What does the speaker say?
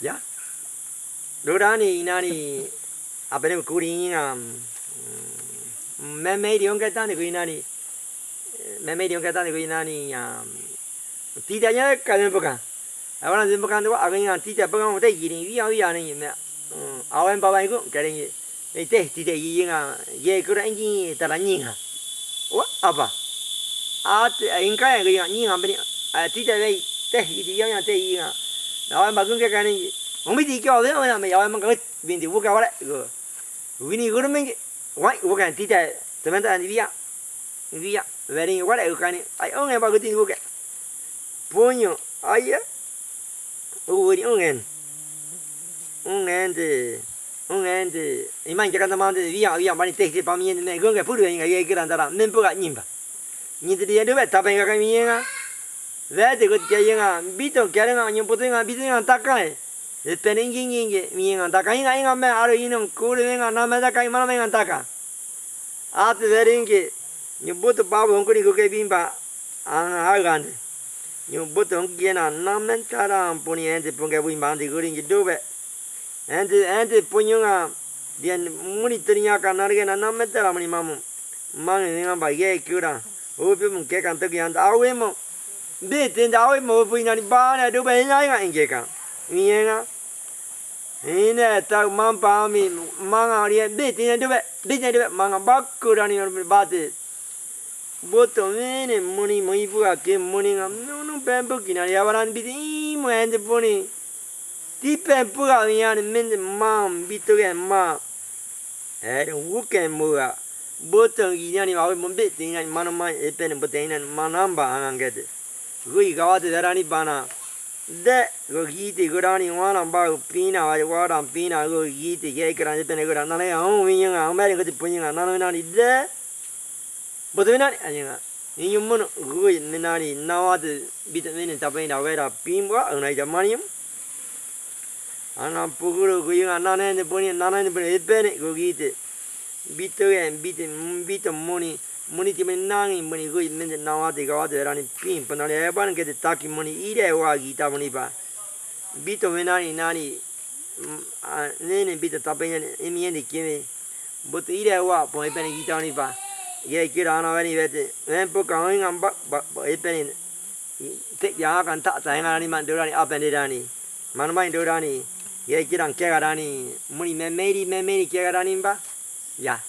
ya Rodani nani apa ni kuring meme dia orang kata ni kuinani meme dia orang kata ni kuinani tidaknya kalian bukan awak nanti bukan tu akan yang tidak bukan kita ini iya ni awak bawa itu kalian tidak iya ye kurang ini terani wah apa ingkar yang ini apa ni tidak baik ini yang iya awak bagun ke kalian Umi di kau tu mana me awak mengkau binti buka wala go. Wini guru meng wai bukan tidak teman-teman dia wedding wala bukan ai orang bagus tinggi bukan. Punyo ayah ungen de iman kita teman de dia bani teh pami ni gong ke puru yang ye kira antara mempu kat nyimba. Ni dia tu bet tapi enggak kami yang Wede gut kaya yang bito kaya yang nyimpu tu yang bito yang takai. Peningking mingan taka inga me aro inum kuri menga nama taka imana menga taka at veringi nyubutu babu onkuri kuke bimba agande nyubutu onkiena namen tara puni ente punge bimba andi guringi dube ente punyunga dia muni terinya kanarge na namen tara muni mamu mangi menga ba ye kura upi mun ke kan toki anda awe mo de tenda awe mo puina ni bana dube inga ingeka mienga ini tak mampu mi manga dia bitnya dua manga bakurani orang bate botol ini muni ibu ake muni ngam nunu pempu kina dia orang biti mu ende puni ti pempu kami yang min mam bitu kan ma bukan mua botol kina ni awak mumbit tinggal mana mana pen botol ini mana amba angkat gui kawat darani bana de go giti gurani wana ba pina wa pina go giti ye kran pene gura nane winya amere go punya nane nani de bodena anya ni yumno go nani nawat bitamine tapai na wera pimba anai jamanium ana puguru go yanga nane ne punya nane ne pene go giti bito muni ti menangi muni go men nawat ga rani pim panale ban ke taki muni ire wa gita muni ba bito menani nani nene bito tapenya emien de kime but ire wa po epene gita ni ba ye kira na veni vete ven po kan ngam ba epene te ya kan ta ta ngani man dorani apende dani man mai dorani ye kiran ke garani muni memeri ke garani ba ya